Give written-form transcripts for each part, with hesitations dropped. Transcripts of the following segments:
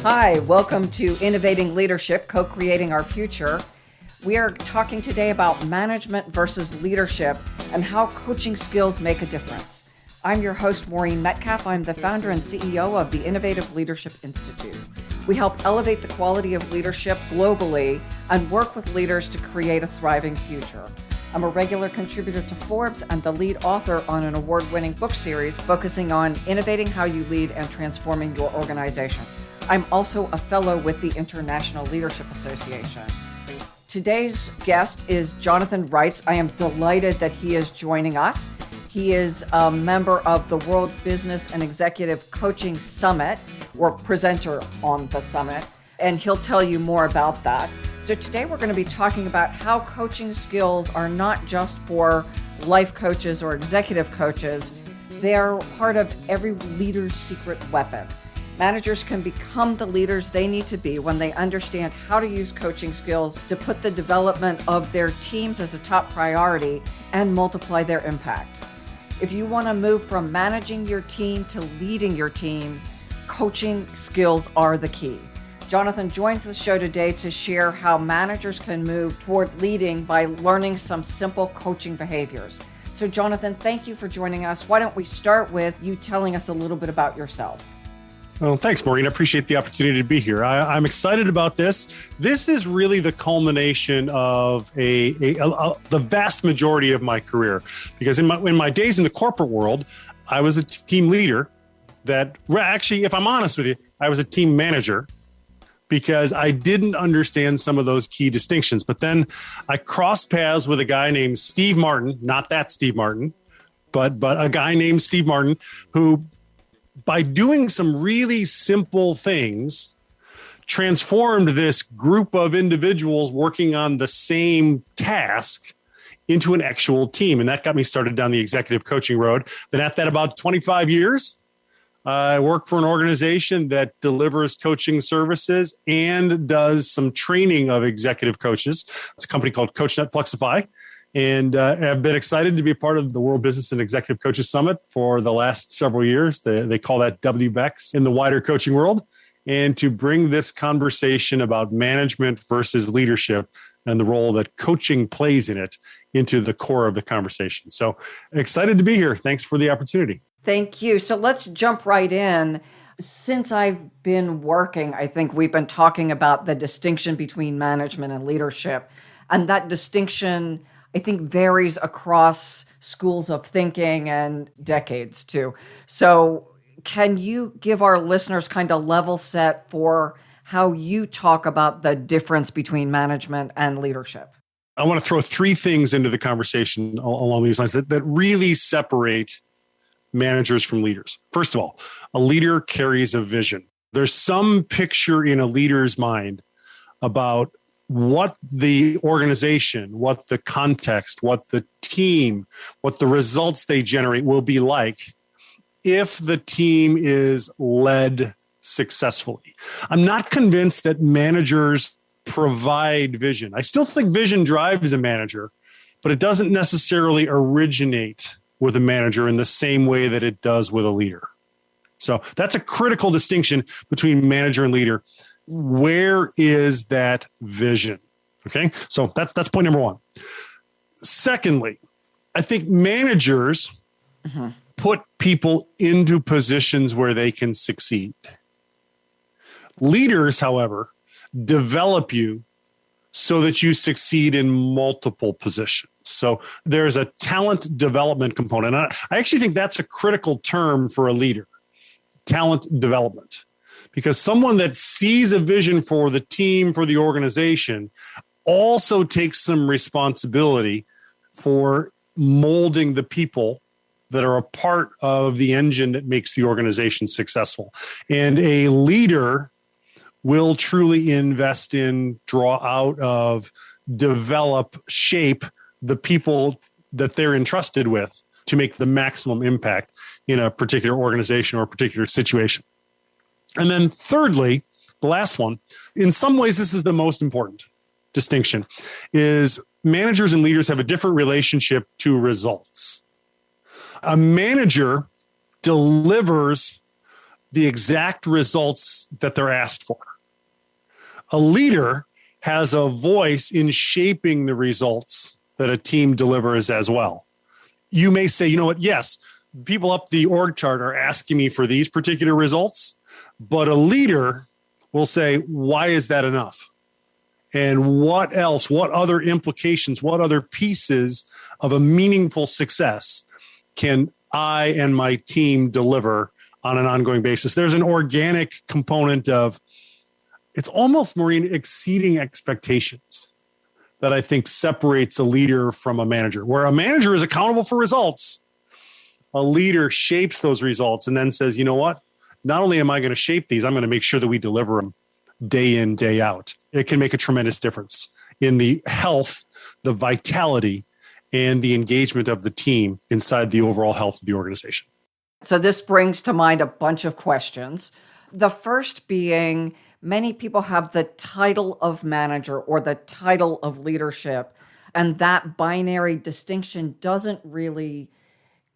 Hi, welcome to Innovating Leadership, Co-Creating Our Future. We are talking today about management versus leadership and how coaching skills make a difference. I'm your host, Maureen Metcalf. I'm the founder and CEO of the Innovative Leadership Institute. We help elevate the quality of leadership globally and work with leaders to create a thriving future. I'm a regular contributor to Forbes and the lead author on an award-winning book series focusing on innovating how you lead and transforming your organization. I'm also a fellow with the International Leadership Association. Today's guest is Jonathan Reitz. I am delighted that he is joining us. He is a member of the World Business and Executive Coaching Summit, or presenter on the summit, and he'll tell you more about that. So today we're going to be talking about how coaching skills are not just for life coaches or executive coaches. They're part of every leader's secret weapon. Managers can become the leaders they need to be when they understand how to use coaching skills to put the development of their teams as a top priority and multiply their impact. If you want to move from managing your team to leading your teams, coaching skills are the key. Jonathan joins the show today to share how managers can move toward leading by learning some simple coaching behaviors. So Jonathan, thank you for joining us. Why don't we start with you telling us a little bit about yourself? Well, thanks, Maureen. I appreciate the opportunity to be here. I'm excited about this. This is really the culmination of the vast majority of my career, because in my days in the corporate world, I was a team leader if I'm honest with you, I was a team manager because I didn't understand some of those key distinctions. But then I crossed paths with a guy named Steve Martin, not that Steve Martin, but a guy named Steve Martin who, by doing some really simple things, transformed this group of individuals working on the same task into an actual team. And that got me started down the executive coaching road. Been at that about 25 years. I work for an organization that delivers coaching services and does some training of executive coaches. It's a company called CoachNet Flexify. And I've been excited to be a part of the World Business and Executive Coaches Summit for the last several years. They call that WBEX in the wider coaching world. And to bring this conversation about management versus leadership and the role that coaching plays in it into the core of the conversation. So excited to be here. Thanks for the opportunity. Thank you. So let's jump right in. Since I've been working, I think we've been talking about the distinction between management and leadership. And that distinction, I think, varies across schools of thinking and decades too. So can you give our listeners kind of level set for how you talk about the difference between management and leadership? I want to throw three things into the conversation along these lines that really separate managers from leaders. First of all, a leader carries a vision. There's some picture in a leader's mind about what the organization, what the context, what the team, what the results they generate will be like if the team is led successfully. I'm not convinced that managers provide vision. I still think vision drives a manager, but it doesn't necessarily originate with a manager in the same way that it does with a leader. So that's a critical distinction between manager and leader. Where is that vision? Okay, so that's point number one. Secondly, I think managers put people into positions where they can succeed. Leaders, however, develop you so that you succeed in multiple positions. So there's a talent development component. I actually think that's a critical term for a leader, talent development. Because someone that sees a vision for the team, for the organization, also takes some responsibility for molding the people that are a part of the engine that makes the organization successful. And a leader will truly invest in, draw out of, develop, shape the people that they're entrusted with to make the maximum impact in a particular organization or a particular situation. And then thirdly, the last one, in some ways, this is the most important distinction, is managers and leaders have a different relationship to results. A manager delivers the exact results that they're asked for. A leader has a voice in shaping the results that a team delivers as well. You may say, you know what, yes, people up the org chart are asking me for these particular results, but a leader will say, why is that enough? And what else, what other implications, what other pieces of a meaningful success can I and my team deliver on an ongoing basis? There's an organic component of, it's almost, Maureen, exceeding expectations that I think separates a leader from a manager. Where a manager is accountable for results, a leader shapes those results and then says, you know what? Not only am I going to shape these, I'm going to make sure that we deliver them day in, day out. It can make a tremendous difference in the health, the vitality, and the engagement of the team inside the overall health of the organization. So this brings to mind a bunch of questions. The first being, many people have the title of manager or the title of leadership, and that binary distinction doesn't really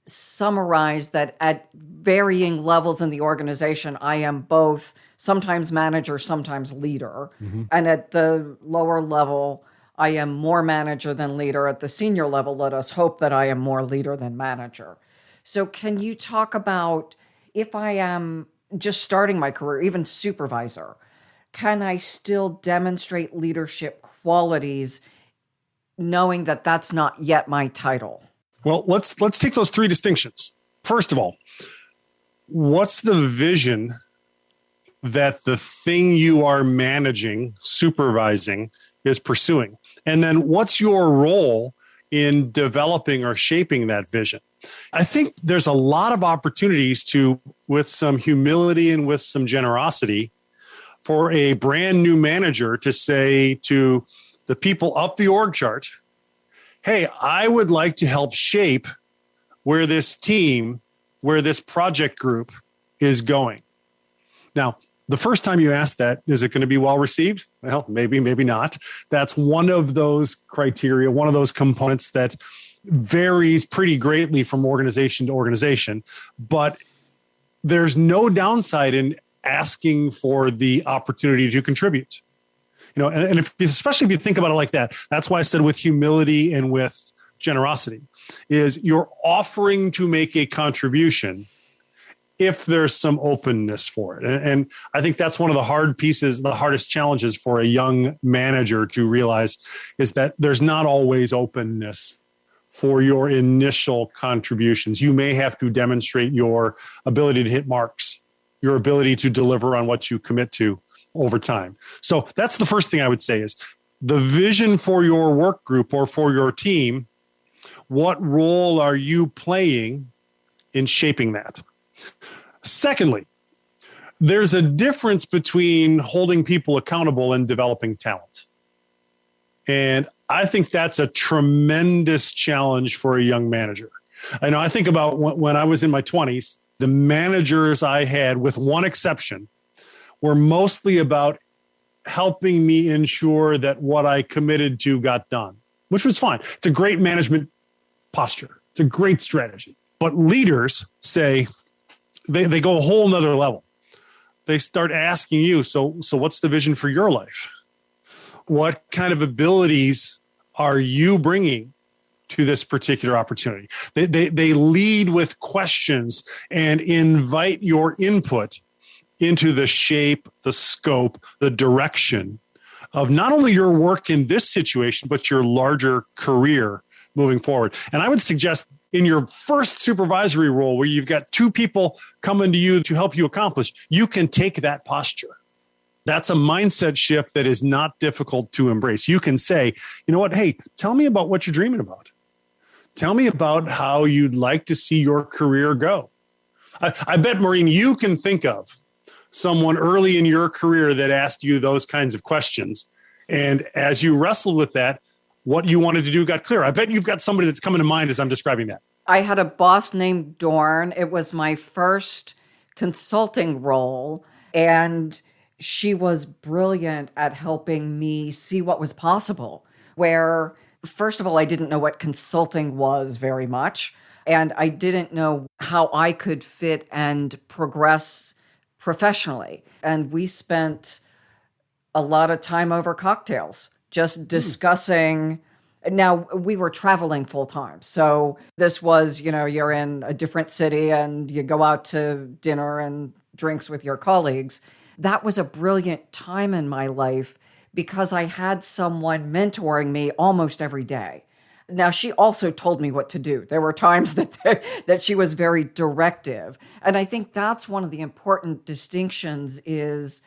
summarize that at varying levels in the organization, I am both sometimes manager, sometimes leader. Mm-hmm. And at the lower level, I am more manager than leader. At the senior level, let us hope that I am more leader than manager. So can you talk about, if I am just starting my career, even supervisor, can I still demonstrate leadership qualities knowing that that's not yet my title? Well, let's take those three distinctions. First of all, what's the vision that the thing you are managing, supervising, is pursuing? And then what's your role in developing or shaping that vision? I think there's a lot of opportunities to, with some humility and with some generosity, for a brand new manager to say to the people up the org chart, hey, I would like to help shape where this team, where this project group is going. Now, the first time you ask that, is it going to be well received? Well, maybe, maybe not. That's one of those criteria, one of those components that varies pretty greatly from organization to organization. But there's no downside in asking for the opportunity to contribute. You know, and especially if you think about it like that, that's why I said with humility and with generosity, is you're offering to make a contribution if there's some openness for it. And I think that's one of the hard pieces, the hardest challenges for a young manager to realize, is that there's not always openness for your initial contributions. You may have to demonstrate your ability to hit marks, your ability to deliver on what you commit to over time. So that's the first thing I would say, is the vision for your work group or for your team. What role are you playing in shaping that? Secondly, there's a difference between holding people accountable and developing talent. And I think that's a tremendous challenge for a young manager. I know, I think about when I was in my 20s, the managers I had, with one exception, were mostly about helping me ensure that what I committed to got done, which was fine. It's a great management posture. It's a great strategy. But leaders say, they go a whole nother level. They start asking you, so what's the vision for your life? What kind of abilities are you bringing to this particular opportunity? They lead with questions and invite your input into the shape, the scope, the direction of not only your work in this situation, but your larger career moving forward. And I would suggest in your first supervisory role, where you've got two people coming to you to help you accomplish, you can take that posture. That's a mindset shift that is not difficult to embrace. You can say, you know what, hey, tell me about what you're dreaming about. Tell me about how you'd like to see your career go. I bet, Maureen, you can think of someone early in your career that asked you those kinds of questions. And as you wrestled with that, what you wanted to do got clear. I bet you've got somebody that's coming to mind as I'm describing that. I had a boss named Dorn. It was my first consulting role, and she was brilliant at helping me see what was possible. Where, first of all, I didn't know what consulting was very much, and I didn't know how I could fit and progress professionally. And we spent a lot of time over cocktails, just discussing. Now, we were traveling full time. So this was, you're in a different city and you go out to dinner and drinks with your colleagues. That was a brilliant time in my life because I had someone mentoring me almost every day. Now, she also told me what to do. There were times that she was very directive. And I think that's one of the important distinctions, is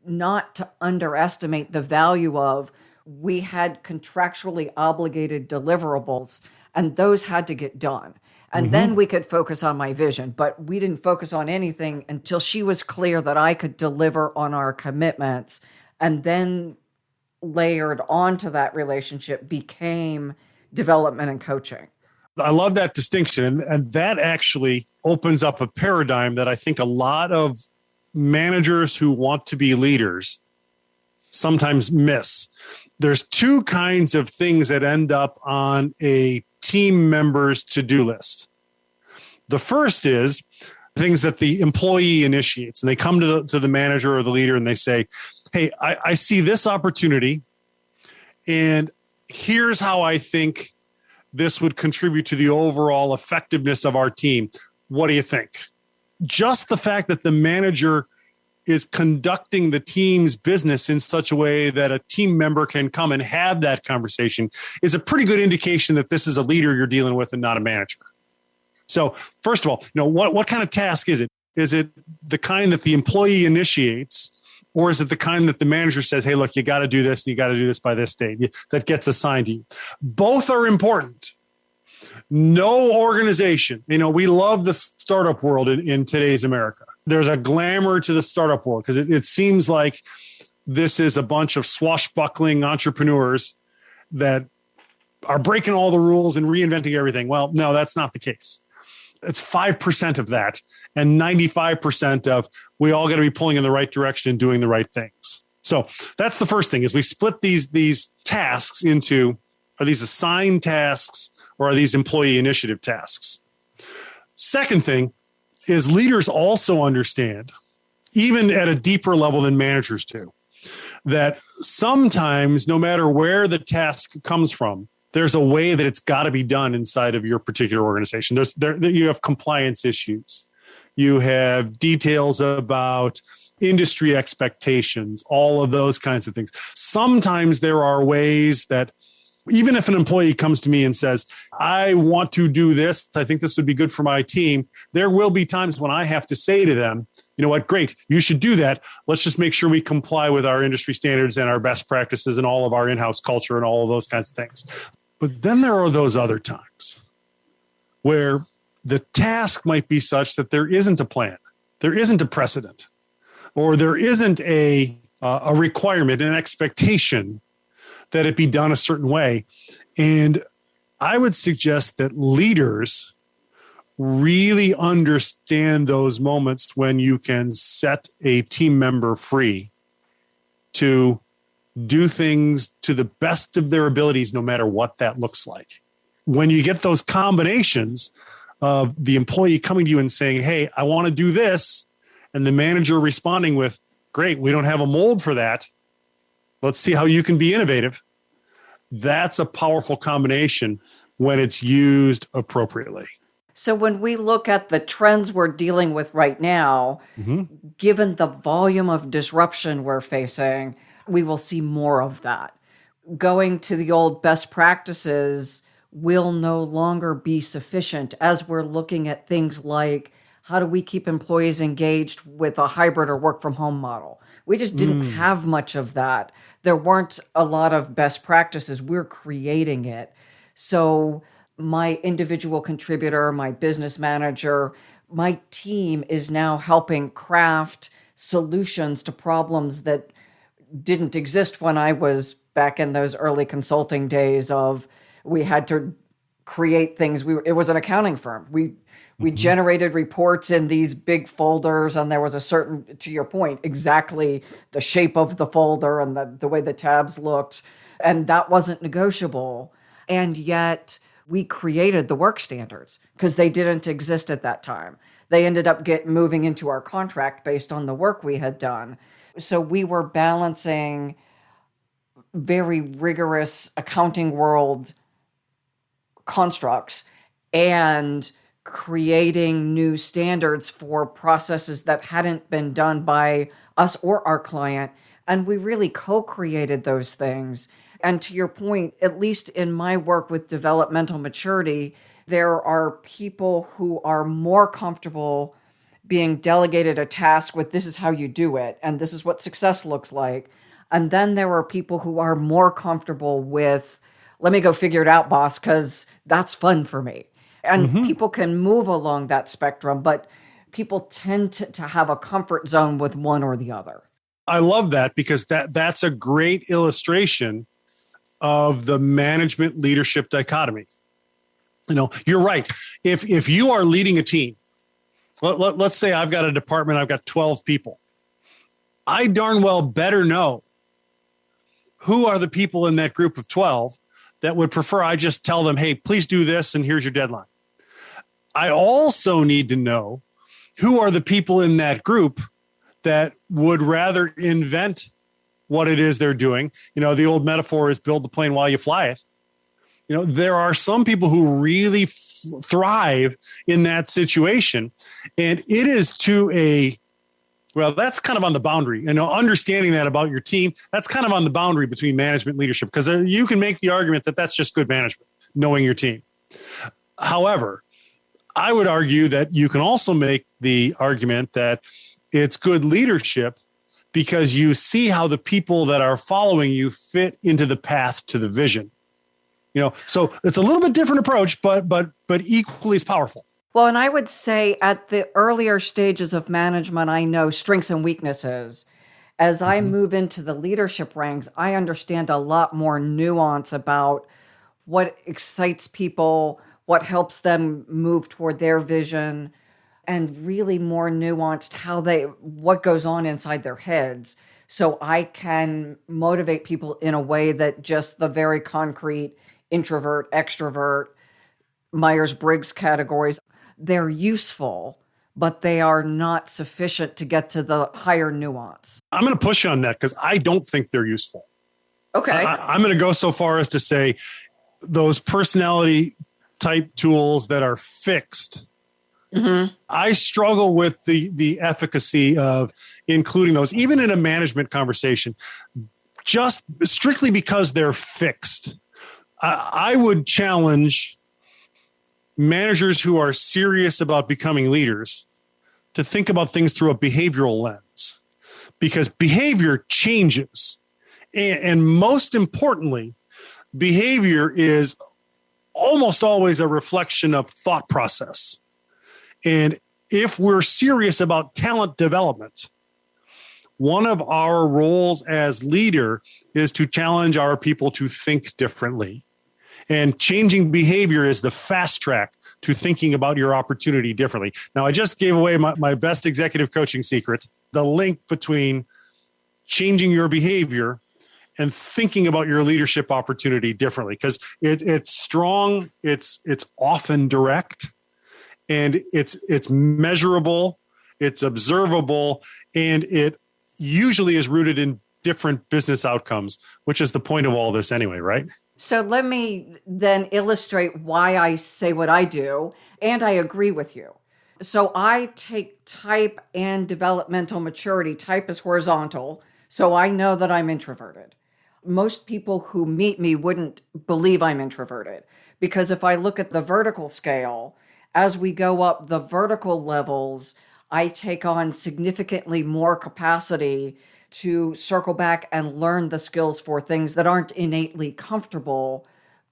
not to underestimate the value of, we had contractually obligated deliverables and those had to get done. And then we could focus on my vision, but we didn't focus on anything until she was clear that I could deliver on our commitments. And then layered onto that relationship became development and coaching. I love that distinction. And that actually opens up a paradigm that I think a lot of managers who want to be leaders sometimes miss. There's two kinds of things that end up on a team member's to-do list. The first is things that the employee initiates, and they come to the manager or the leader and they say, hey, I see this opportunity, and here's how I think this would contribute to the overall effectiveness of our team. What do you think? Just the fact that the manager is conducting the team's business in such a way that a team member can come and have that conversation is a pretty good indication that this is a leader you're dealing with and not a manager. So first of all, what kind of task is it? Is it the kind that the employee initiates, or is it the kind that the manager says, hey, look, you got to do this, and you got to do this by this date, that gets assigned to you? Both are important. No organization, we love the startup world in today's America. There's a glamour to the startup world because it seems like this is a bunch of swashbuckling entrepreneurs that are breaking all the rules and reinventing everything. Well, no, that's not the case. It's 5% of that, and 95% of we all got to be pulling in the right direction and doing the right things. So that's the first thing, is we split these tasks into, are these assigned tasks or are these employee initiative tasks? Second thing is, leaders also understand, even at a deeper level than managers do, that sometimes, no matter where the task comes from, there's a way that it's got to be done inside of your particular organization. You have compliance issues. You have details about industry expectations, all of those kinds of things. Sometimes there are ways that, even if an employee comes to me and says, I want to do this, I think this would be good for my team, there will be times when I have to say to them, you know what, great, you should do that. Let's just make sure we comply with our industry standards and our best practices and all of our in-house culture and all of those kinds of things. But then there are those other times where the task might be such that there isn't a plan, there isn't a precedent, or there isn't a requirement, an expectation that it be done a certain way. And I would suggest that leaders really understand those moments when you can set a team member free to do things to the best of their abilities, no matter what that looks like. When you get those combinations of the employee coming to you and saying, hey, I want to do this, and the manager responding with, great, we don't have a mold for that, let's see how you can be innovative. That's a powerful combination when it's used appropriately. So when we look at the trends we're dealing with right now, given the volume of disruption we're facing, we will see more of that. Going to the old best practices will no longer be sufficient as we're looking at things like, how do we keep employees engaged with a hybrid or work from home model? We just didn't have much of that. There weren't a lot of best practices. We're creating it. So my individual contributor, my business manager, my team is now helping craft solutions to problems that didn't exist when I was back in those early consulting days of, we had to create things. It was an accounting firm. We generated reports in these big folders, and there was a certain, to your point, exactly the shape of the folder and the way the tabs looked. And that wasn't negotiable. And yet we created the work standards because they didn't exist at that time. They ended up moving into our contract based on the work we had done. So we were balancing very rigorous accounting world constructs and creating new standards for processes that hadn't been done by us or our client. And we really co-created those things. And to your point, at least in my work with developmental maturity, there are people who are more comfortable being delegated a task with this is how you do it, and this is what success looks like. And then there are people who are more comfortable with, let me go figure it out, boss, because that's fun for me. And people can move along that spectrum, but people tend to have a comfort zone with one or the other. I love that because that's a great illustration of the management leadership dichotomy. You're right. If you are leading a team, let's say I've got a department, I've got 12 people. I darn well better know who are the people in that group of 12 that would prefer I just tell them, hey, please do this, and here's your deadline. I also need to know who are the people in that group that would rather invent what it is they're doing. The old metaphor is build the plane while you fly it. There are some people who really thrive in that situation. And it is that's kind of on the boundary. Understanding that about your team, that's kind of on the boundary between management and leadership, because you can make the argument that that's just good management, knowing your team. However, I would argue that you can also make the argument that it's good leadership because you see how the people that are following you fit into the path to the vision. So it's a little bit different approach, but equally as powerful. Well, and I would say at the earlier stages of management, I know strengths and weaknesses. As I move into the leadership ranks, I understand a lot more nuance about what excites people, what helps them move toward their vision, and really more nuanced what goes on inside their heads. So I can motivate people in a way that just the very concrete introvert, extrovert, Myers-Briggs categories, they're useful, but they are not sufficient to get to the higher nuance. I'm going to push on that because I don't think they're useful. Okay. I'm going to go so far as to say those personality type tools that are fixed. I struggle with the efficacy of including those, even in a management conversation, just strictly because they're fixed. I would challenge managers who are serious about becoming leaders to think about things through a behavioral lens, because behavior changes. And most importantly, behavior is almost always a reflection of thought process. And if we're serious about talent development, one of our roles as leader is to challenge our people to think differently. And changing behavior is the fast track to thinking about your opportunity differently. Now, I just gave away my best executive coaching secret, the link between changing your behavior and thinking about your leadership opportunity differently, because it's strong, it's often direct, and it's measurable, it's observable, and it usually is rooted in different business outcomes, which is the point of all this anyway, right? So let me then illustrate why I say what I do, and I agree with you. So I take type and developmental maturity. Type is horizontal, so I know that I'm introverted. Most people who meet me wouldn't believe I'm introverted, because if I look at the vertical scale, as we go up the vertical levels, I take on significantly more capacity to circle back and learn the skills for things that aren't innately comfortable,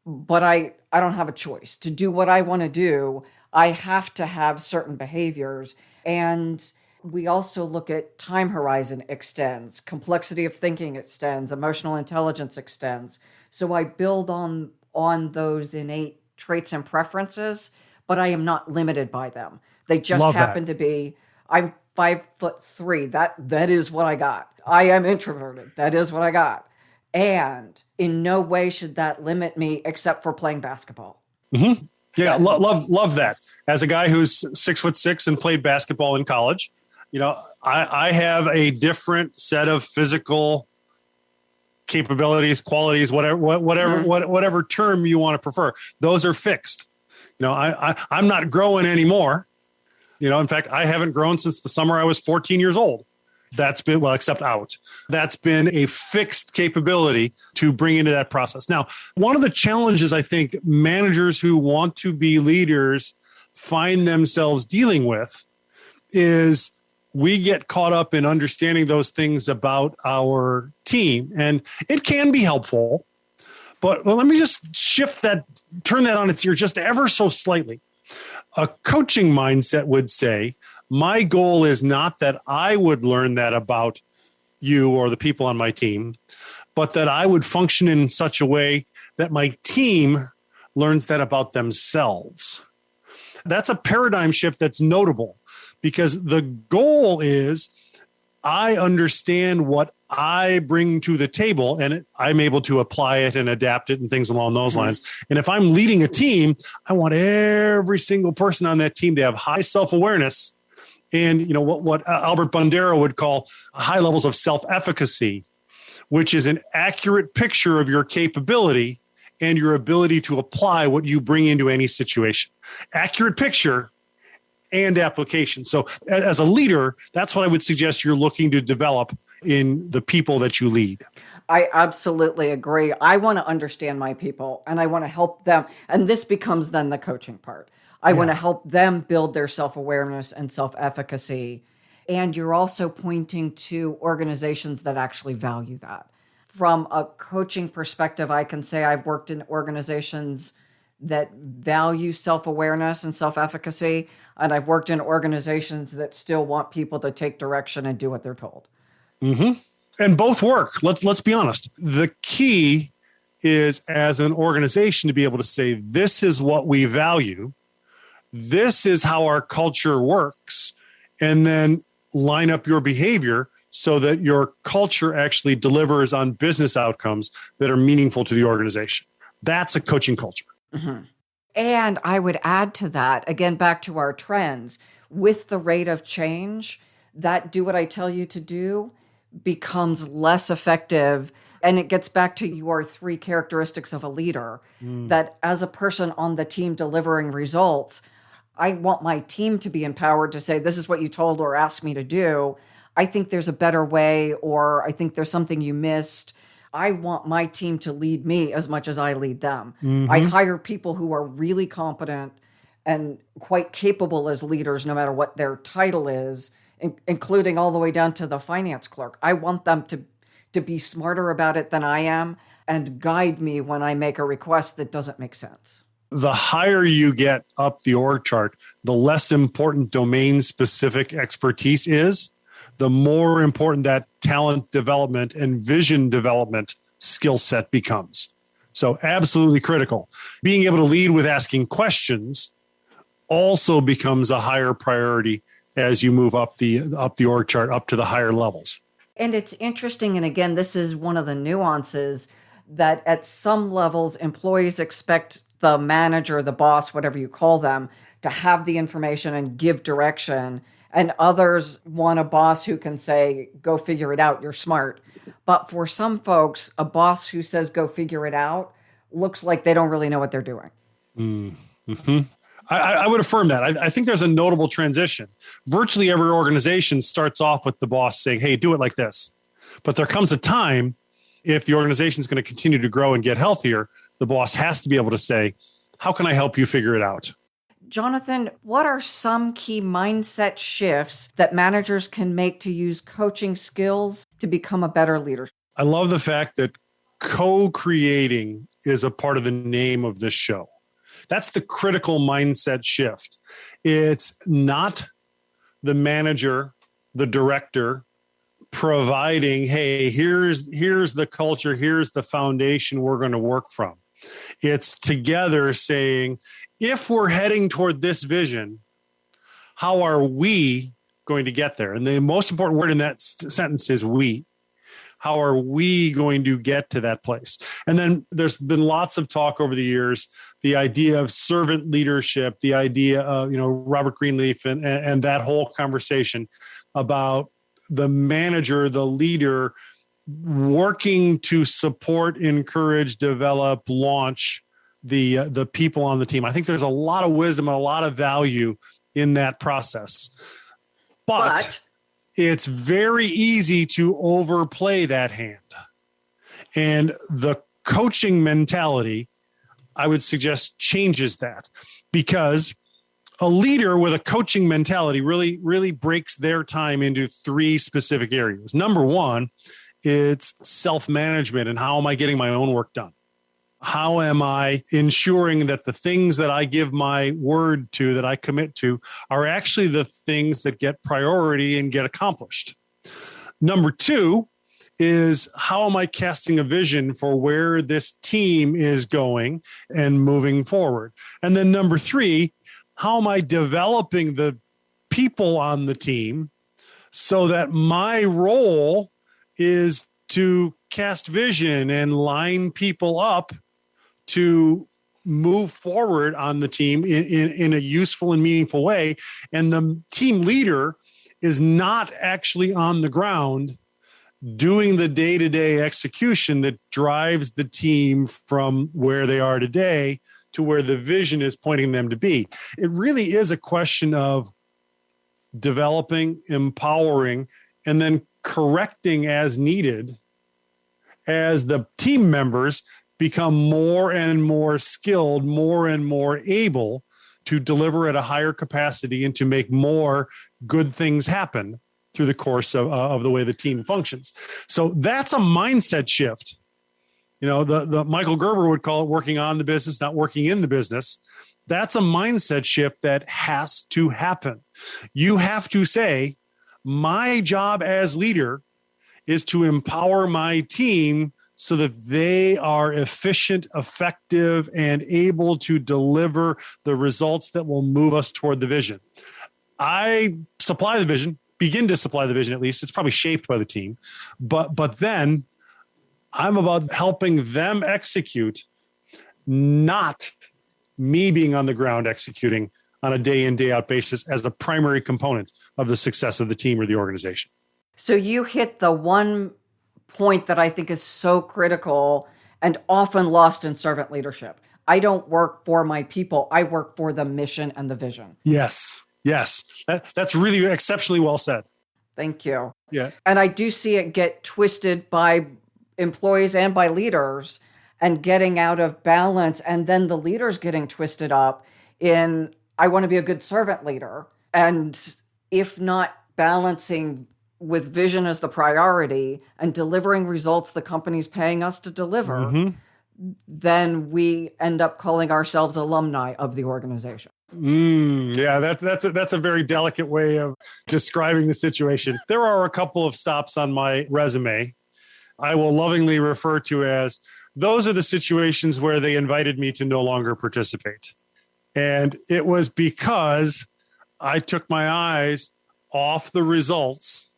but I don't have a choice. To do what I want to do, I have to have certain behaviors. And we also look at time horizon extends, complexity of thinking extends, emotional intelligence extends. So I build on those innate traits and preferences, but I am not limited by them. They just happen to be, I'm 5'3". That is what I got. I am introverted. That is what I got. And in no way should that limit me except for playing basketball. Mm-hmm. Yeah, love that. As a guy who's 6'6" and played basketball in college, I have a different set of physical capabilities, qualities, whatever term you want to prefer. Those are fixed. I'm not growing anymore. In fact, I haven't grown since the summer I was 14 years old. That's been, except out. That's been a fixed capability to bring into that process. Now, one of the challenges I think managers who want to be leaders find themselves dealing with is we get caught up in understanding those things about our team. And it can be helpful, but let me just turn that on its ear just ever so slightly. A coaching mindset would say, my goal is not that I would learn that about you or the people on my team, but that I would function in such a way that my team learns that about themselves. That's a paradigm shift that's notable because the goal is I understand what I bring to the table and I'm able to apply it and adapt it and things along those lines. And if I'm leading a team, I want every single person on that team to have high self-awareness and what Albert Bandera would call high levels of self-efficacy, which is an accurate picture of your capability and your ability to apply what you bring into any situation. Accurate picture and application. So as a leader, that's what I would suggest you're looking to develop in the people that you lead. I absolutely agree. I want to understand my people and I want to help them. And this becomes then the coaching part. I want to help them build their self-awareness and self-efficacy. And you're also pointing to organizations that actually value that. From a coaching perspective, I can say I've worked in organizations that value self-awareness and self-efficacy. And I've worked in organizations that still want people to take direction and do what they're told. Mm-hmm. And both work. Let's be honest. The key is as an organization to be able to say, this is what we value. This is how our culture works. And then line up your behavior so that your culture actually delivers on business outcomes that are meaningful to the organization. That's a coaching culture. Mm-hmm. And I would add to that, again, back to our trends, with the rate of change, that do what I tell you to do becomes less effective. And it gets back to your 3 characteristics of a leader, that as a person on the team delivering results, I want my team to be empowered to say, this is what you told or asked me to do. I think there's a better way, or I think there's something you missed. I want my team to lead me as much as I lead them. Mm-hmm. I hire people who are really competent and quite capable as leaders, no matter what their title is, including all the way down to the finance clerk. I want them to be smarter about it than I am and guide me when I make a request that doesn't make sense. The higher you get up the org chart, the less important domain-specific expertise is, the more important that talent development and vision development skill set becomes. So absolutely critical. Being able to lead with asking questions also becomes a higher priority as you move up the org chart, up to the higher levels. And it's interesting, and again, this is one of the nuances, that at some levels, employees expect the manager, the boss, whatever you call them, to have the information and give direction. And others want a boss who can say, go figure it out, you're smart. But for some folks, a boss who says, go figure it out, looks like they don't really know what they're doing. Mm-hmm. I would affirm that. I think there's a notable transition. Virtually every organization starts off with the boss saying, hey, do it like this. But there comes a time, if the organization is going to continue to grow and get healthier, the boss has to be able to say, how can I help you figure it out? Jonathan, what are some key mindset shifts that managers can make to use coaching skills to become a better leader? I love the fact that co-creating is a part of the name of this show. That's the critical mindset shift. It's not the manager, the director, providing, hey, here's the culture, here's the foundation we're going to work from. It's together saying, if we're heading toward this vision, how are we going to get there? And the most important word in that sentence is we. How are we going to get to that place? And then there's been lots of talk over the years the idea of servant leadership, the idea of, Robert Greenleaf and that whole conversation about the manager, the leader, working to support, encourage, develop, launch the people on the team. I think there's a lot of wisdom and a lot of value in that process. But it's very easy to overplay that hand. And the coaching mentality, I would suggest, changes that, because a leader with a coaching mentality really breaks their time into three specific areas. Number one, it's self-management and how am I getting my own work done? How am I ensuring that the things that I give my word to, that I commit to, are actually the things that get priority and get accomplished? Number two is how am I casting a vision for where this team is going and moving forward? And then number three, how am I developing the people on the team so that my role is to cast vision and line people up to move forward on the team in a useful and meaningful way. And the team leader is not actually on the ground doing the day-to-day execution that drives the team from where they are today to where the vision is pointing them to be. It really is a question of developing, empowering, and then correcting as needed as the team members become more and more skilled, more and more able to deliver at a higher capacity and to make more good things happen through the course of the way the team functions. So that's a mindset shift. The Michael Gerber would call it working on the business, not working in the business. That's a mindset shift that has to happen. You have to say, my job as leader is to empower my team so that they are efficient, effective, and able to deliver the results that will move us toward the vision. I supply the vision, begin to supply the vision at least. It's probably shaped by the team. But then I'm about helping them execute, not me being on the ground executing on a day in, day out basis as the primary component of the success of the team or the organization. So you hit the one point that I think is so critical and often lost in servant leadership. I don't work for my people. I work for the mission and the vision. Yes. That's really exceptionally well said. Thank you. Yeah. And I do see it get twisted by employees and by leaders and getting out of balance. And then the leaders getting twisted up in, I want to be a good servant leader. And if not balancing with vision as the priority and delivering results the company's paying us to deliver, then we end up calling ourselves alumni of the organization. Yeah, that's a very delicate way of describing the situation. There are a couple of stops on my resume I will lovingly refer to as those are the situations where they invited me to no longer participate. And it was because I took my eyes off the results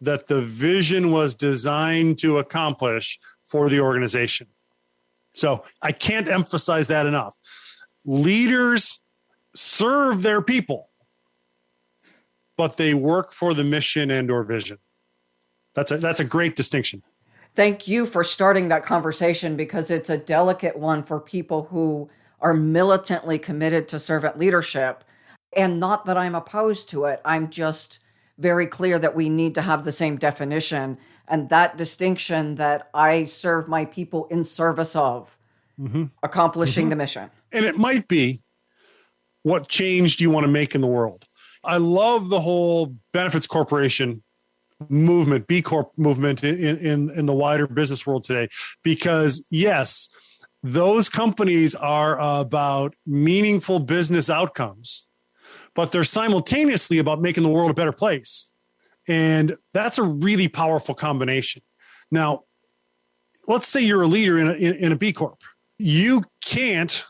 that the vision was designed to accomplish for the organization. So I can't emphasize that enough. Leaders serve their people, but they work for the mission and or vision. That's a great distinction. Thank you for starting that conversation, because it's a delicate one for people who are militantly committed to servant leadership. And not that I'm opposed to it. I'm just very clear that we need to have the same definition and that distinction that I serve my people in service of accomplishing the mission. And it might be, what change do you want to make in the world? I love the whole benefits corporation movement, B Corp movement in the wider business world today, because yes, those companies are about meaningful business outcomes, but they're simultaneously about making the world a better place. And that's a really powerful combination. Now, let's say you're a leader in a B Corp. You can't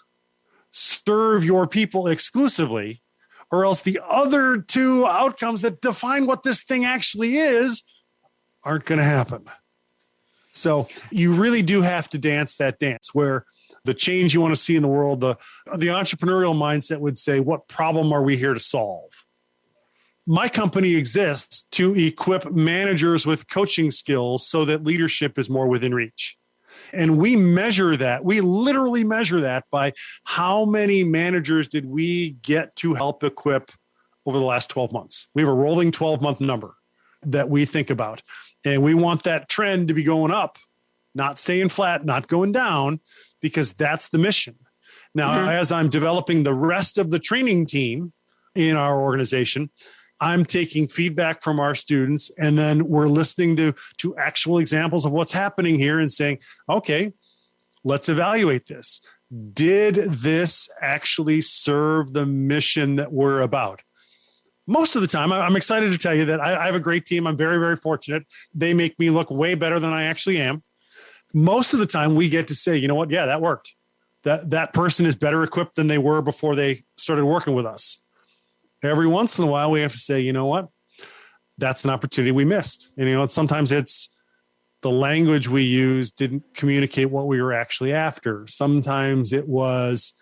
serve your people exclusively, or else the other two outcomes that define what this thing actually is aren't going to happen. So you really do have to dance that dance where the change you want to see in the world. The entrepreneurial mindset would say, what problem are we here to solve? My company exists to equip managers with coaching skills so that leadership is more within reach. And we measure that. We literally measure that by how many managers did we get to help equip over the last 12 months. We have a rolling 12-month number that we think about. And we want that trend to be going up, not staying flat, not going down, because that's the mission. Now, as I'm developing the rest of the training team in our organization, I'm taking feedback from our students, and then we're listening to actual examples of what's happening here and saying, okay, let's evaluate this. Did this actually serve the mission that we're about? Most of the time, I'm excited to tell you that I have a great team. I'm very, very fortunate. They make me look way better than I actually am. Most of the time, we get to say, you know what? Yeah, that worked. That person is better equipped than they were before they started working with us. Every once in a while, we have to say, you know what? That's an opportunity we missed. And, sometimes it's the language we used didn't communicate what we were actually after. Sometimes it was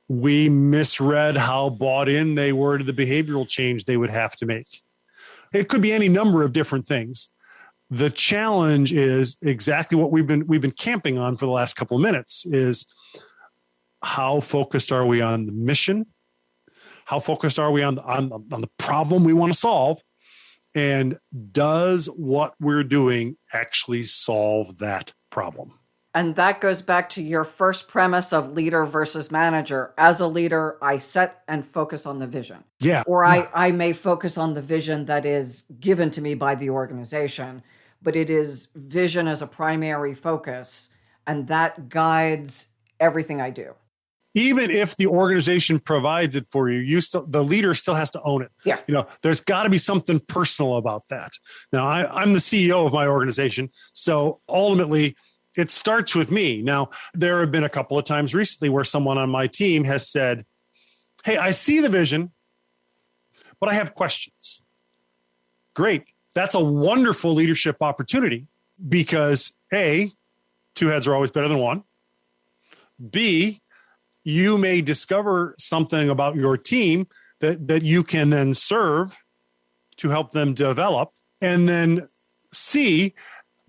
we misread how bought in they were to the behavioral change they would have to make. It could be any number of different things. The challenge is exactly what we've been camping on for the last couple of minutes is how focused are we on the mission? How focused are we on the problem we want to solve? And does what we're doing actually solve that problem? And that goes back to your first premise of leader versus manager. As a leader, I set and focus on the vision. Yeah. Or I may focus on the vision that is given to me by the organization, but it is vision as a primary focus, and that guides everything I do. Even if the organization provides it for you, the leader still has to own it. Yeah. There's got to be something personal about that. Now, I'm the CEO of my organization, so ultimately it starts with me. Now, there have been a couple of times recently where someone on my team has said, hey, I see the vision, but I have questions. Great. That's a wonderful leadership opportunity because A, two heads are always better than one. B, you may discover something about your team that you can then serve to help them develop. And then C,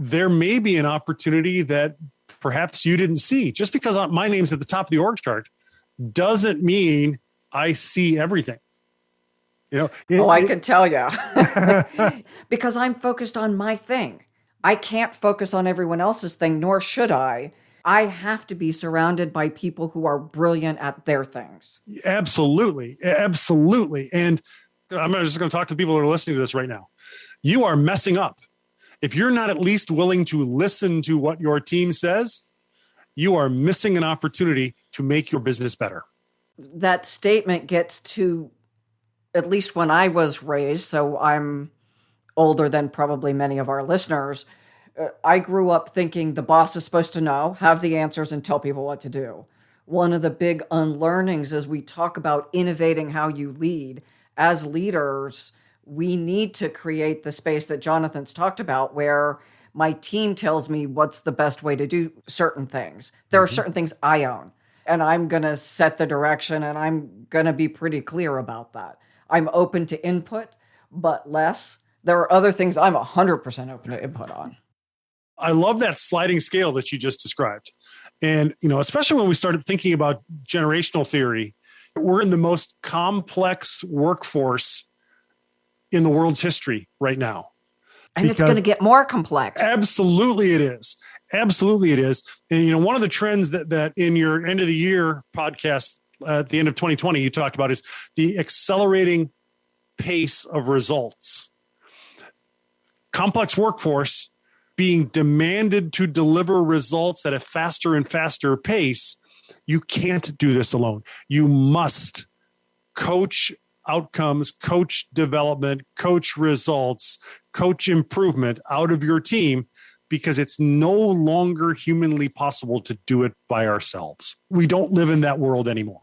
there may be an opportunity that perhaps you didn't see. Just because my name's at the top of the org chart doesn't mean I see everything. I can tell you. Because I'm focused on my thing. I can't focus on everyone else's thing, nor should I. I have to be surrounded by people who are brilliant at their things. Absolutely. Absolutely. And I'm just going to talk to people who are listening to this right now. You are messing up. If you're not at least willing to listen to what your team says, you are missing an opportunity to make your business better. That statement gets to, at least when I was raised, so I'm older than probably many of our listeners, I grew up thinking the boss is supposed to know, have the answers, and tell people what to do. One of the big unlearnings as we talk about innovating how you lead, as leaders, we need to create the space that Jonathan's talked about where my team tells me what's the best way to do certain things. There are certain things I own, and I'm going to set the direction, and I'm going to be pretty clear about that. I'm open to input, but less. There are other things I'm 100% open to input on. I love that sliding scale that you just described. And, especially when we started thinking about generational theory, we're in the most complex workforce in the world's history right now. And it's going to get more complex. Absolutely it is. Absolutely it is. And, one of the trends that in your end of the year podcast at the end of 2020, you talked about is the accelerating pace of results. Complex workforce being demanded to deliver results at a faster and faster pace. You can't do this alone. You must coach outcomes, coach development, coach results, coach improvement out of your team because it's no longer humanly possible to do it by ourselves. We don't live in that world anymore.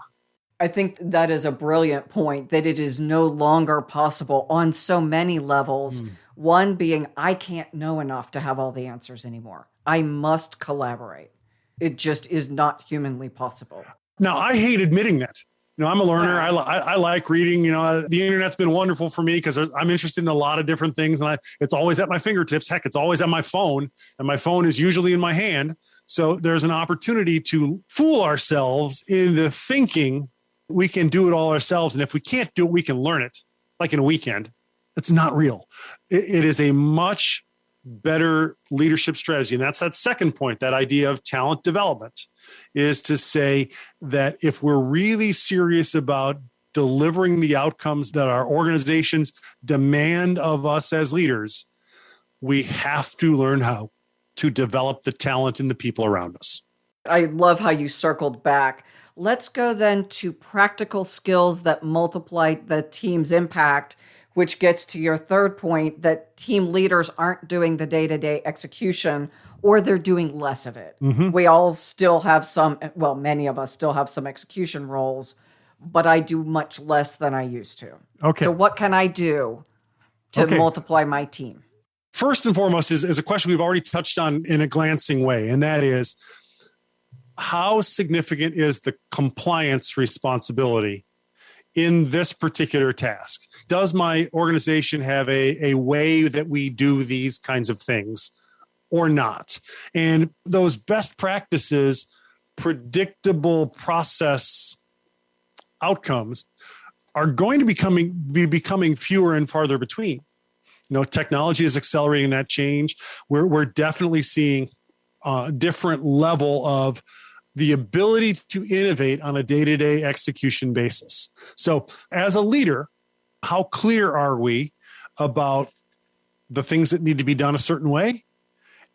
I think that is a brilliant point, that it is no longer possible on so many levels. One being, I can't know enough to have all the answers anymore. I must collaborate. It just is not humanly possible. Now, I hate admitting that. I'm a learner. I like reading. The internet's been wonderful for me because I'm interested in a lot of different things, and it's always at my fingertips. Heck, it's always on my phone, and my phone is usually in my hand. So there's an opportunity to fool ourselves into thinking we can do it all ourselves, and if we can't do it, we can learn it like in a weekend. It's not real. It is a much better leadership strategy, and that's that second point. That idea of talent development is to say that if we're really serious about delivering the outcomes that our organizations demand of us as leaders, we have to learn how to develop the talent in the people around us. I love how you circled back. Let's go then to practical skills that multiply the team's impact, which gets to your third point, that team leaders aren't doing the day-to-day execution, or they're doing less of it. Mm-hmm. We all still have many of us still have some execution roles, but I do much less than I used to. Okay. So what can I do to multiply my team? First and foremost is a question we've already touched on in a glancing way, and that is, how significant is the compliance responsibility in this particular task? Does my organization have a way that we do these kinds of things or not? And those best practices, predictable process outcomes are going to be becoming fewer and farther between. Technology is accelerating that change. We're definitely seeing a different level of the ability to innovate on a day-to-day execution basis. So as a leader, how clear are we about the things that need to be done a certain way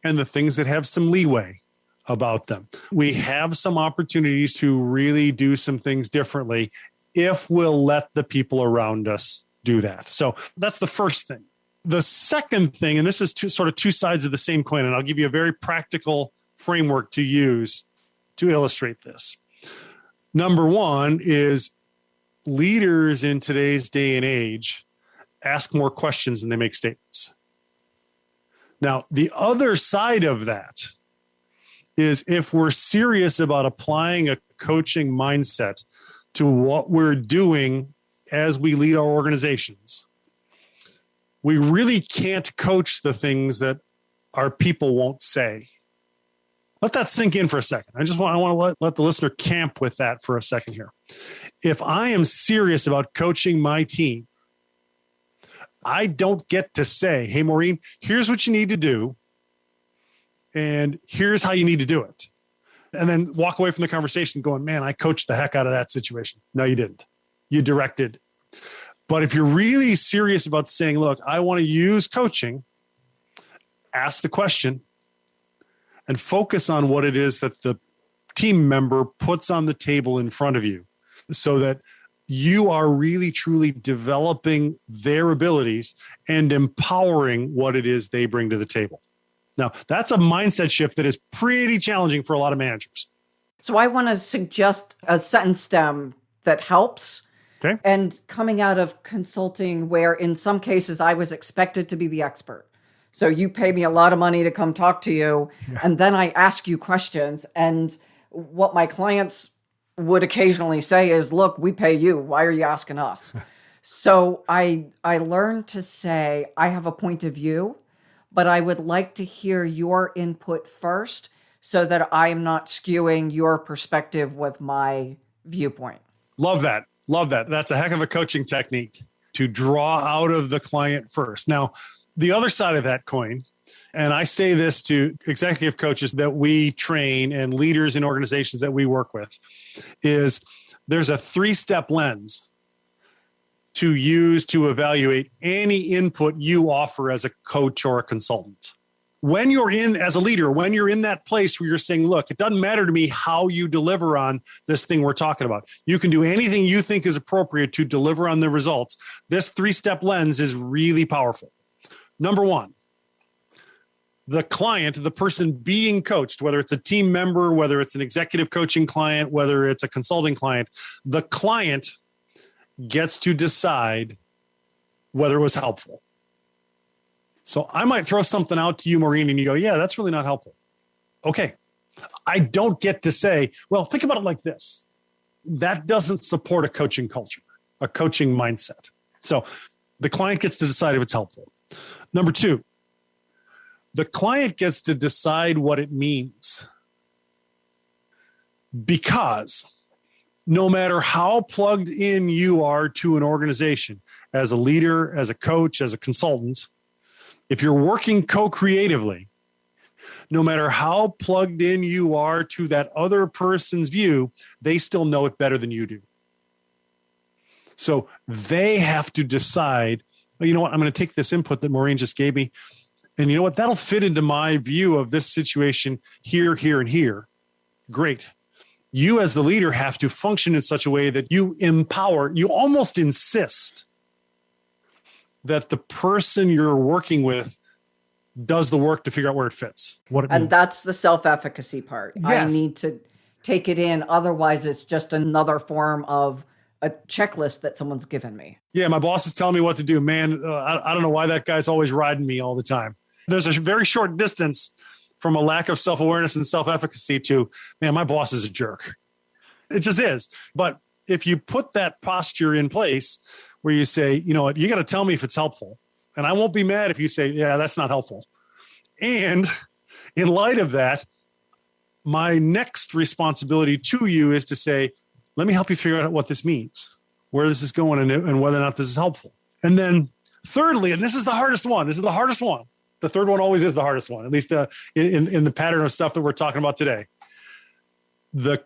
and the things that have some leeway about them? We have some opportunities to really do some things differently if we'll let the people around us do that. So that's the first thing. The second thing, and this is two sides of the same coin, and I'll give you a very practical framework to use to illustrate this. Number one is leaders in today's day and age ask more questions than they make statements. Now, the other side of that is if we're serious about applying a coaching mindset to what we're doing as we lead our organizations, we really can't coach the things that our people won't say. Let that sink in for a second. I want to let the listener camp with that for a second here. If I am serious about coaching my team, I don't get to say, hey, Maureen, here's what you need to do, and here's how you need to do it. And then walk away from the conversation going, man, I coached the heck out of that situation. No, you didn't. You directed. But if you're really serious about saying, look, I want to use coaching, ask the question, and focus on what it is that the team member puts on the table in front of you so that you are really, truly developing their abilities and empowering what it is they bring to the table. Now, that's a mindset shift that is pretty challenging for a lot of managers. So I want to suggest a sentence stem that helps. Okay. And coming out of consulting, where in some cases I was expected to be the expert. So you pay me a lot of money to come talk to you, and then I ask you questions. And what my clients would occasionally say is, look, we pay you. Why are you asking us? So I learned to say, I have a point of view, but I would like to hear your input first so that I am not skewing your perspective with my viewpoint. Love that. Love that. That's a heck of a coaching technique, to draw out of the client first. Now, the other side of that coin, and I say this to executive coaches that we train and leaders in organizations that we work with, is there's a 3-step lens to use to evaluate any input you offer as a coach or a consultant. When you're as a leader, when you're in that place where you're saying, look, it doesn't matter to me how you deliver on this thing we're talking about. You can do anything you think is appropriate to deliver on the results. This 3-step lens is really powerful. Number one, the client, the person being coached, whether it's a team member, whether it's an executive coaching client, whether it's a consulting client, the client gets to decide whether it was helpful. So I might throw something out to you, Maureen, and you go, yeah, that's really not helpful. Okay. I don't get to say, well, think about it like this. That doesn't support a coaching culture, a coaching mindset. So the client gets to decide if it's helpful. Number two, the client gets to decide what it means. Because no matter how plugged in you are to an organization, as a leader, as a coach, as a consultant, if you're working co-creatively, no matter how plugged in you are to that other person's view, they still know it better than you do. So they have to decide, well, you know what, I'm going to take this input that Maureen just gave me, and you know what, that'll fit into my view of this situation here, here, and here. Great. You as the leader have to function in such a way that you empower, you almost insist that the person you're working with does the work to figure out where it fits. And that's the self-efficacy part. Yeah. I need to take it in. Otherwise, it's just another form of a checklist that someone's given me. Yeah, my boss is telling me what to do. Man, I don't know why that guy's always riding me all the time. There's a very short distance from a lack of self-awareness and self-efficacy to, man, my boss is a jerk. It just is. But if you put that posture in place where you say, you know what, you got to tell me if it's helpful. And I won't be mad if you say, yeah, that's not helpful. And in light of that, my next responsibility to you is to say, let me help you figure out what this means, where this is going, and whether or not this is helpful. And then thirdly, and this is the hardest one. The third one always is the hardest one, at least in the pattern of stuff that we're talking about today. The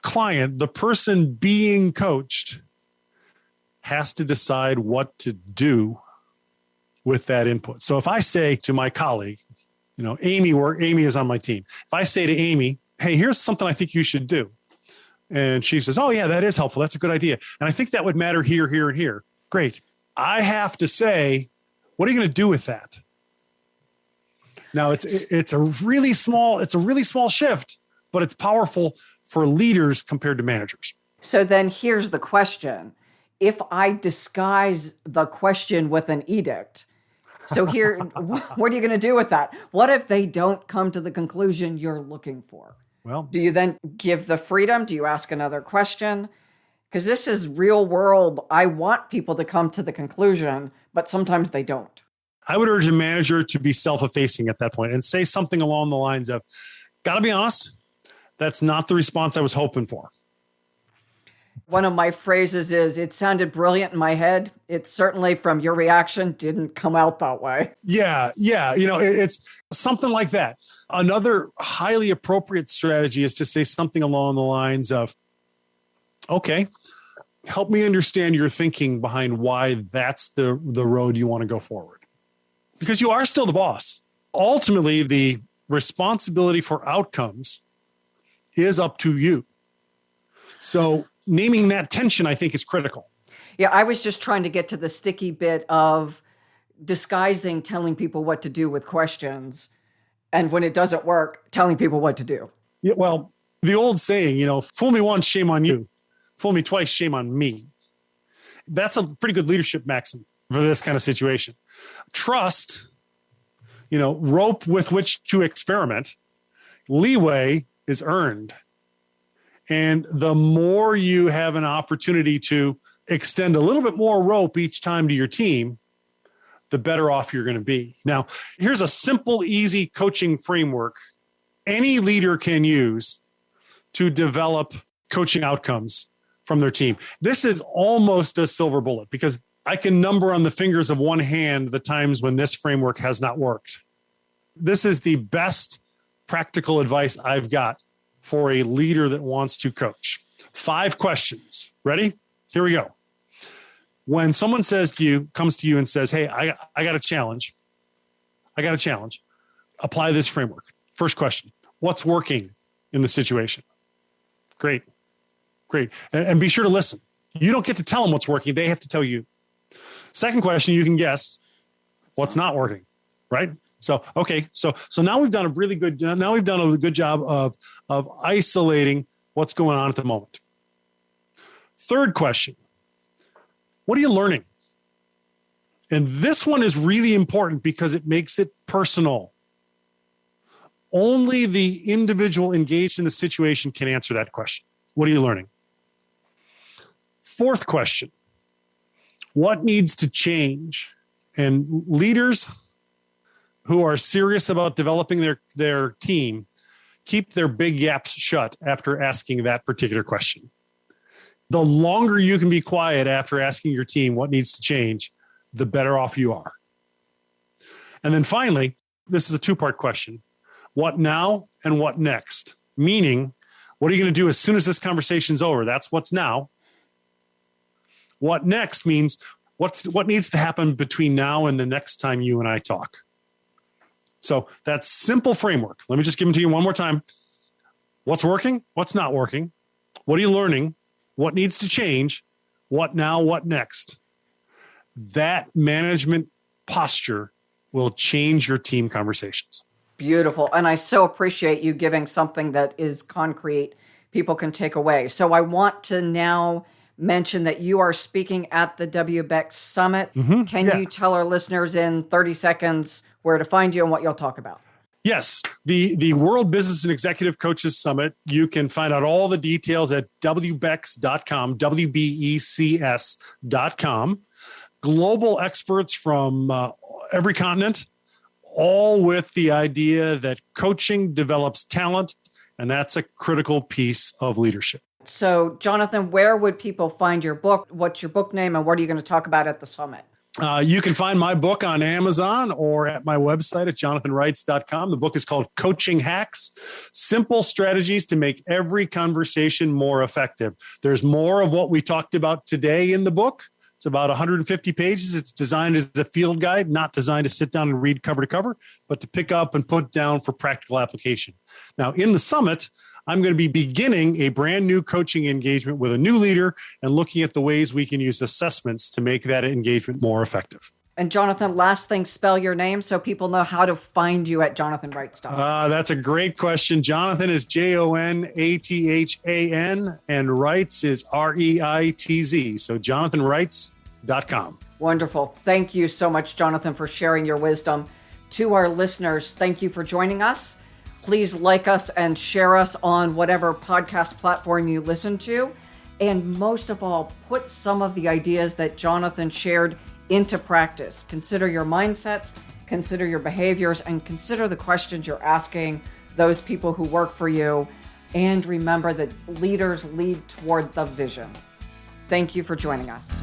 client, the person being coached, has to decide what to do with that input. So if I say to my colleague, you know, Amy is on my team. If I say to Amy, hey, here's something I think you should do. And she says, oh yeah, that is helpful. That's a good idea. And I think that would matter here, here, and here. Great. I have to say, what are you going to do with that? Now it's a really small shift, but it's powerful for leaders compared to managers. So then here's the question. If I disguise the question with an edict, so here, what are you going to do with that? What if they don't come to the conclusion you're looking for? Well, do you then give the freedom? Do you ask another question? Because this is real world. I want people to come to the conclusion, but sometimes they don't. I would urge a manager to be self-effacing at that point and say something along the lines of, gotta be honest, that's not the response I was hoping for. One of my phrases is, it sounded brilliant in my head. It certainly, from your reaction, didn't come out that way. Yeah. You know, it's something like that. Another highly appropriate strategy is to say something along the lines of, okay, help me understand your thinking behind why that's the road you want to go forward. Because you are still the boss. Ultimately, the responsibility for outcomes is up to you. So naming that tension, I think, is critical. Yeah, I was just trying to get to the sticky bit of disguising, telling people what to do with questions. And when it doesn't work, telling people what to do. Yeah, well, the old saying, you know, fool me once, shame on you. Fool me twice, shame on me. That's a pretty good leadership maxim for this kind of situation. Trust, you know, rope with which to experiment. Leeway is earned. And the more you have an opportunity to extend a little bit more rope each time to your team, the better off you're going to be. Now, here's a simple, easy coaching framework any leader can use to develop coaching outcomes from their team. This is almost a silver bullet because I can number on the fingers of one hand the times when this framework has not worked. This is the best practical advice I've got for a leader that wants to coach. 5 questions. Ready? Here we go. When someone comes to you and says, hey, I got a challenge. Apply this framework. First question, what's working in the situation? Great. And be sure to listen. You don't get to tell them what's working. They have to tell you. Second question, you can guess what's not working, right? So, okay. So now we've done a good job of isolating what's going on at the moment. Third question, what are you learning? And this one is really important because it makes it personal. Only the individual engaged in the situation can answer that question. What are you learning? Fourth question, what needs to change? And leaders who are serious about developing their team keep their big yaps shut after asking that particular question. The longer you can be quiet after asking your team what needs to change, the better off you are. And then finally, this is a two-part question. What now and what next? Meaning, what are you going to do as soon as this conversation's over? That's what's now. What next means what needs to happen between now and the next time you and I talk. So that's simple framework. Let me just give them to you one more time. What's working? What's not working? What are you learning? What needs to change? What now? What next? That management posture will change your team conversations. Beautiful. And I so appreciate you giving something that is concrete people can take away. So I want to now mention that you are speaking at the WBEC Summit. Can you tell our listeners in 30 seconds where to find you and what you'll talk about? Yes, the World Business and Executive Coaches Summit. You can find out all the details at wbecs.com, WBECS.com. Global experts from every continent, all with the idea that coaching develops talent, and that's a critical piece of leadership. So, Jonathan, where would people find your book? What's your book name, and what are you going to talk about at the summit? You can find my book on Amazon or at my website at jonathanreitz.com. The book is called Coaching Hacks, Simple Strategies to Make Every Conversation More Effective. There's more of what we talked about today in the book. It's about 150 pages. It's designed as a field guide, not designed to sit down and read cover to cover, but to pick up and put down for practical application. Now, in the summit, I'm going to be beginning a brand new coaching engagement with a new leader and looking at the ways we can use assessments to make that engagement more effective. And Jonathan, last thing, spell your name so people know how to find you at jonathanreitz.com. That's a great question. Jonathan is Jonathan, and Reitz is Reitz. So jonathanreitz.com. Wonderful. Thank you so much, Jonathan, for sharing your wisdom. To our listeners, thank you for joining us. Please like us and share us on whatever podcast platform you listen to. And most of all, put some of the ideas that Jonathan shared into practice. Consider your mindsets, consider your behaviors, and consider the questions you're asking those people who work for you. And remember that leaders lead toward the vision. Thank you for joining us.